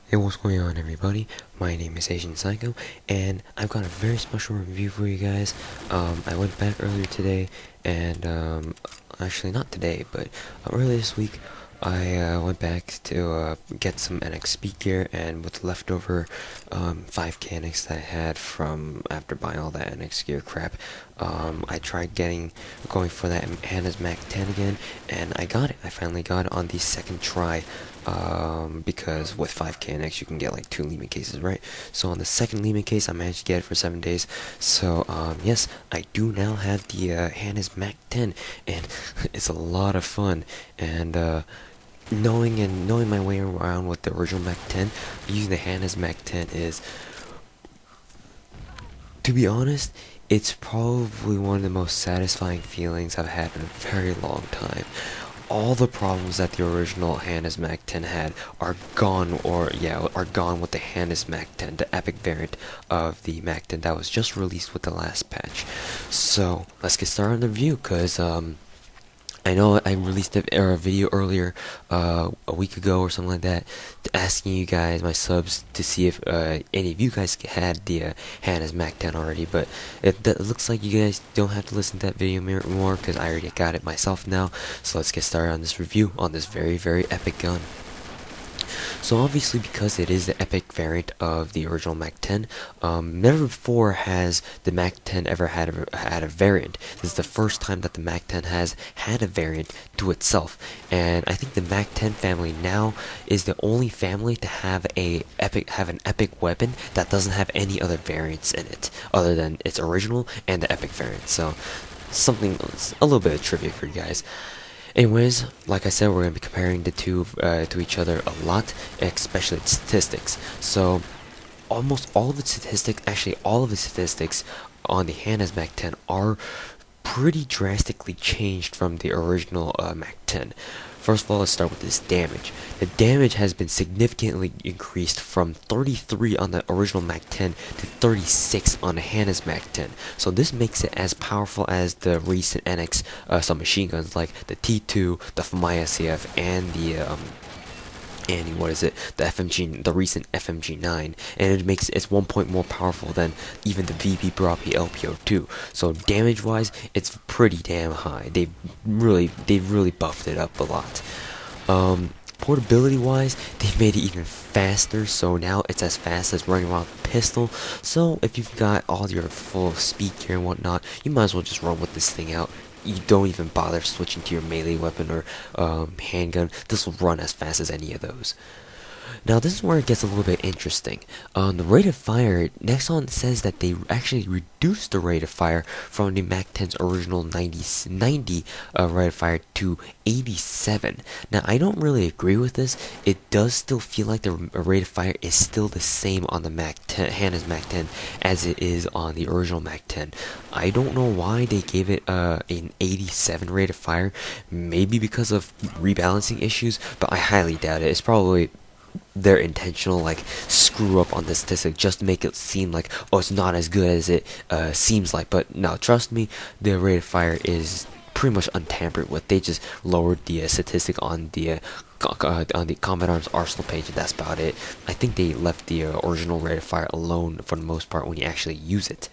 Hey, what's going on, everybody? My name is Asian Psycho, and I've got a very special review for you guys. I went back earlier today, and actually not today, but earlier this week, I went back to get some NXP gear, and with the leftover 5K NX that I had from after buying all that NX gear crap, I tried going for that Hana's MAC10 again, and I got it. I finally got it on the second try. Because with 5K NX you can get like 2 Lima cases, right? So on the second Lima case I managed to get it for 7 days. So yes, I do now have the Hana's MAC10, and it's a lot of fun. And knowing my way around with the original MAC10, using the Hana's MAC10 is, to be honest, it's probably one of the most satisfying feelings I've had in a very long time. All the problems that the original Hana's MAC10 had are gone, are gone with the Hana's MAC10, the epic variant of the MAC10 that was just released with the last patch. So let's get started on the review, cause I know I released a video earlier, a week ago or something like that, asking you guys, my subs, to see if any of you guys had the Hana's MAC10 already, but it looks like you guys don't have to listen to that video more, because I already got it myself now. So let's get started on this review on this very, very epic gun. So obviously, because it is the epic variant of the original MAC10, never before has the MAC10 ever had a variant. This is the first time that the MAC10 has had a variant to itself, and I think the MAC10 family now is the only family to have an epic weapon that doesn't have any other variants in it other than its original and the epic variant. So a little bit of trivia for you guys. Anyways, like I said, we're going to be comparing the two to each other a lot, especially statistics. So, almost all of the statistics, actually all of the statistics on the Hana's MAC10 are pretty drastically changed from the original MAC10. First of all, let's start with this damage. The damage has been significantly increased from 33 on the original MAC10 to 36 on the Hana's MAC10. So this makes it as powerful as the recent NX submachine guns like the T2, the MYST-N, and the recent FMG9, and it's 1 point more powerful than even the VP Broppy LPO2. So damage wise, it's pretty damn high. They've really buffed it up a lot. Portability wise, they've made it even faster, so now it's as fast as running around with a pistol. So if you've got all your full speed gear and whatnot, you might as well just run with this thing out. You don't even bother switching to your melee weapon or handgun. This will run as fast as any of those. Now this is where it gets a little bit interesting. On the rate of fire, Nexon says that they actually reduced the rate of fire from the MAC-10's original 90 rate of fire to 87. Now I don't really agree with this. It does still feel like the rate of fire is still the same on the MAC-10, Hana's MAC-10, as it is on the original MAC-10. I don't know why they gave it an 87 rate of fire. Maybe because of rebalancing issues, but I highly doubt it. It's probably their intentional screw up on the statistic just to make it seem like, oh, it's not as good as it seems like. But no, trust me, the rate of fire is pretty much untampered with. They just lowered the statistic on the Combat Arms Arsenal page, and that's about it. I think they left the original rate of fire alone for the most part when you actually use it.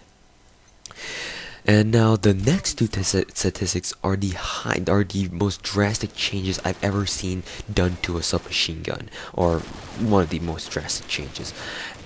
And now the next two statistics are the most drastic changes I've ever seen done to a submachine gun, or one of the most drastic changes.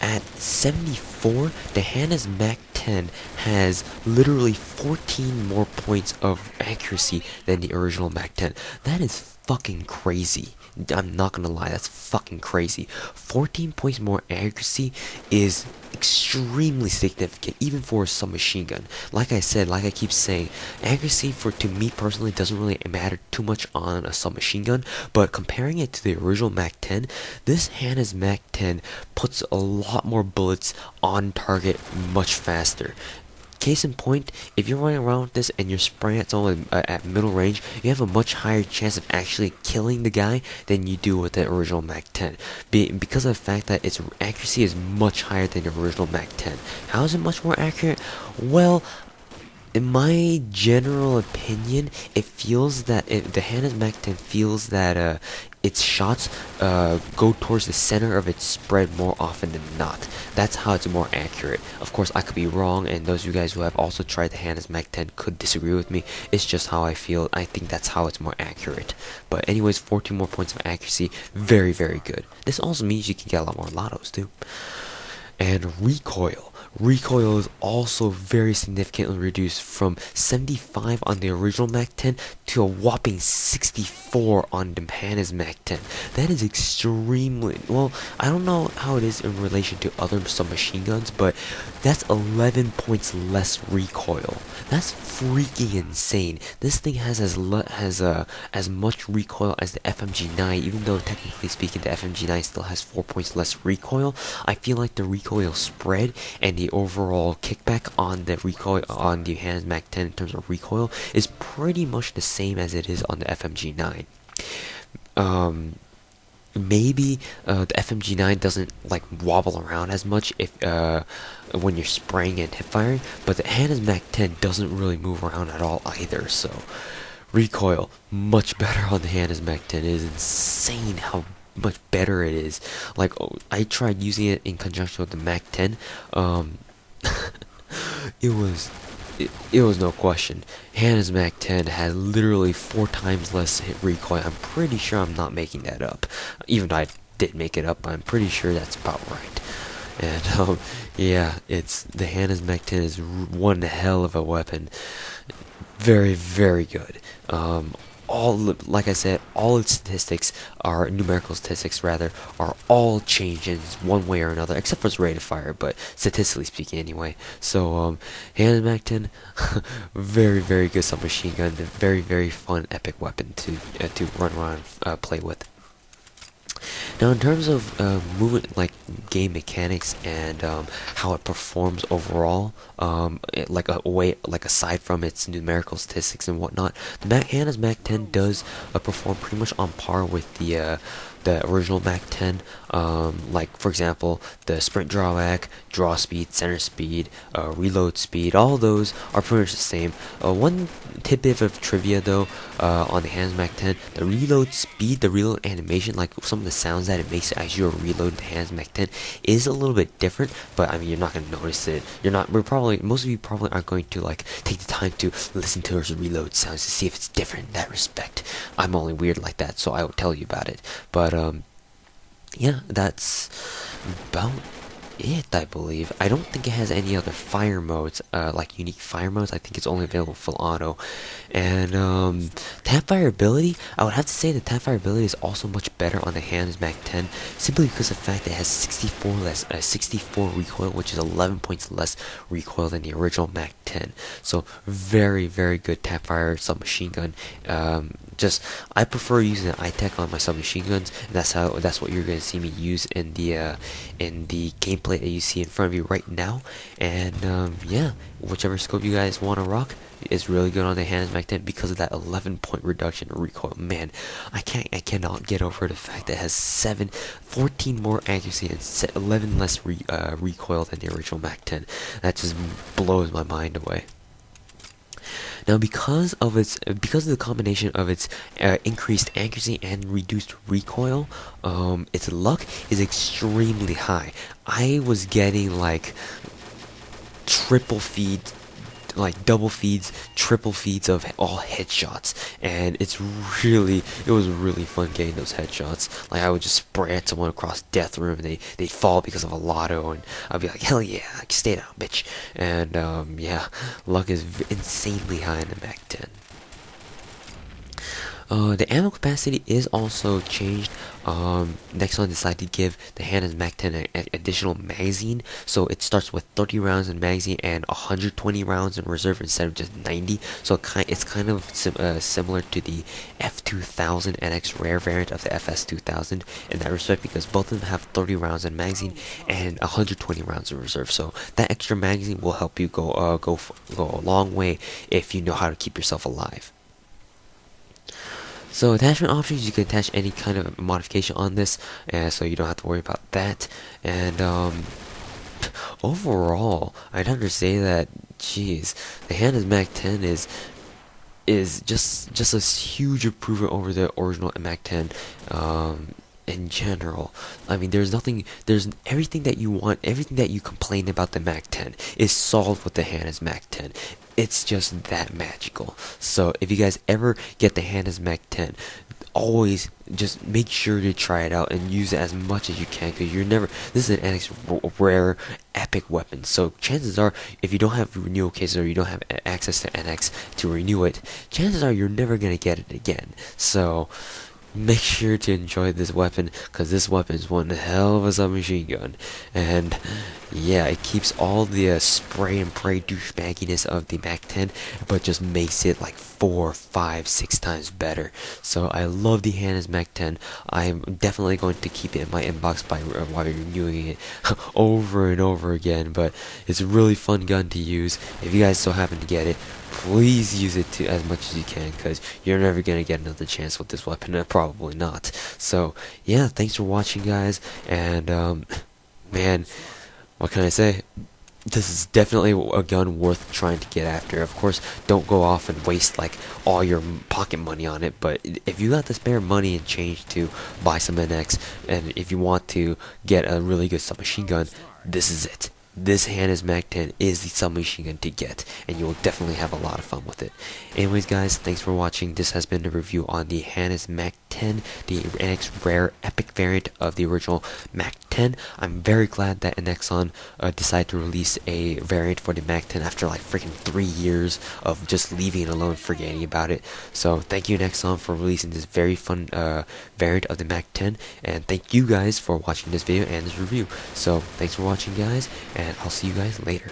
At 74, the Hana's MAC-10 has literally 14 more points of accuracy than the original MAC-10. That is fucking crazy. I'm not gonna lie, that's fucking crazy. 14 points more accuracy is extremely significant, even for a submachine gun. Like I said, like I keep saying, accuracy to me personally doesn't really matter too much on a submachine gun, but comparing it to the original MAC-10, this Hana's MAC-10 puts a lot more bullets on target much faster. Case in point, if you're running around with this and you're spraying at someone at middle range, you have a much higher chance of actually killing the guy than you do with the original MAC-10. Because of the fact that its accuracy is much higher than the original MAC-10. How is it much more accurate? Well, in my general opinion, it feels that the Hana's MAC-10 feels that its shots go towards the center of its spread more often than not. That's how it's more accurate. Of course, I could be wrong, and those of you guys who have also tried the Hana's MAC10 could disagree with me. It's just how I feel. I think that's how it's more accurate. But anyways, 14 more points of accuracy, very, very good. This also means you can get a lot more lottos too. And recoil. Recoil is also very significantly reduced from 75 on the original MAC10 to a whopping 64 on the Hana's MAC10. That is extremely, well, I don't know how it is in relation to other submachine guns, but that's 11 points less recoil. That's freaking insane. This thing has as much recoil as the FMG9, even though technically speaking the FMG9 still has 4 points less recoil. I feel like the recoil spread and the overall kickback on the recoil on the Hana's MAC10 in terms of recoil is pretty much the same as it is on the FMG9. Maybe the FMG9 doesn't like wobble around as much if when you're spraying and hip firing, but the Hana's MAC10 doesn't really move around at all either. So recoil much better on the Hana's MAC10. It is insane how much better it is. Like, I tried using it in conjunction with the MAC10. It was no question. Hana's MAC10 had literally 4 times less hit recoil. I'm pretty sure I'm not making that up. Even though I did make it up, I'm pretty sure that's about right. And yeah, it's the Hana's MAC10 is one hell of a weapon. Very, very good. Like I said, all its statistics are numerical statistics rather are all changing one way or another, except for its rate of fire, but statistically speaking anyway. So Hana's MAC10, very, very good submachine gun, very, very fun epic weapon to run around and play with. Now, in terms of movement, like game mechanics and how it performs overall, like aside from its numerical statistics and whatnot, the Hana's MAC10 does perform pretty much on par with the original MAC10. Like for example, the sprint drawback, draw speed, center speed, reload speed, all those are pretty much the same. One tidbit of trivia though, on the Hana's MAC10, the reload speed, the reload animation, like some of the sounds that it makes as you're reloading the Hana's MAC10 is a little bit different, but I mean, you're not going to notice it. Most of you probably aren't going to like take the time to listen to those reload sounds to see if it's different in that respect. I'm only weird like that, so I will tell you about it. But yeah, that's about it, I believe. I don't think it has any other fire modes, like unique fire modes. I think it's only available full auto. And Tapfire ability, I would have to say the Tapfire ability is also much better on the Hana's MAC10, simply because of the fact that it has 64 recoil, which is 11 points less recoil than the original MAC10. So very, very good Tapfire submachine gun. I prefer using an iTech on my submachine guns, and that's what you're gonna see me use in the gameplay that you see in front of you right now. And yeah, whichever scope you guys want to rock is really good on the Hana's MAC10 because of that 11 point reduction in recoil. Man, I cannot get over the fact that it has 14 more accuracy and 11 less recoil than the original MAC10. That just blows my mind away. Now, because of the combination of its increased accuracy and reduced recoil, its luck is extremely high. I was getting like triple feed, like double feeds, triple feeds of all headshots, and it was really fun getting those headshots. Like I would just spray at someone across death room, and they'd fall because of a lotto, and I'd be like, hell yeah, like, stay down, bitch. And yeah, luck is insanely high in the MAC10. The ammo capacity is also changed. Nexon decided to give the Hana's MAC10 an additional magazine, so it starts with 30 rounds in magazine and 120 rounds in reserve instead of just 90. So it's kind of similar to the F2000 NX Rare variant of the FS2000 in that respect, because both of them have 30 rounds in magazine and 120 rounds in reserve. So that extra magazine will help you go a long way if you know how to keep yourself alive. So attachment options, you can attach any kind of modification on this, so you don't have to worry about that. And overall, I'd have to say that, geez, the Hana's MAC10 is is just a huge improvement over the original MAC10. In general, I mean, there's everything that you want, everything that you complain about the MAC10 is solved with the Hana's MAC10. It's just that magical. So if you guys ever get the Hana's MAC10, always just make sure to try it out and use it as much as you can, because this is an NX rare epic weapon. So chances are, if you don't have renewal cases or you don't have access to NX to renew it, chances are you're never gonna get it again. So make sure to enjoy this weapon, because this weapon is one hell of a submachine gun. And yeah, it keeps all the spray and pray douchebagginess of the MAC10, but just makes it like 4, 5, 6 times better. So I love the Hana's MAC10. I'm definitely going to keep it in my inbox while renewing it over and over again. But it's a really fun gun to use. If you guys so happen to get it, please use it as much as you can, because you're never gonna get another chance with this weapon. Probably not. So yeah, thanks for watching, guys. And man, what can I say? This is definitely a gun worth trying to get after. Of course, don't go off and waste like all your pocket money on it, but if you got the spare money and change to buy some NX, and if you want to get a really good submachine gun, this is it. This Hana's MAC10 is the submachine gun to get, and you will definitely have a lot of fun with it. Anyways, guys, thanks for watching. This has been a review on the Hana's MAC10, the NX rare epic variant of the original MAC10. I'm very glad that Nexon decided to release a variant for the MAC10 after like freaking 3 years of just leaving it alone, forgetting about it. So thank you, Nexon, for releasing this very fun variant of the MAC10, and thank you guys for watching this video and this review. So thanks for watching, guys, and I'll see you guys later.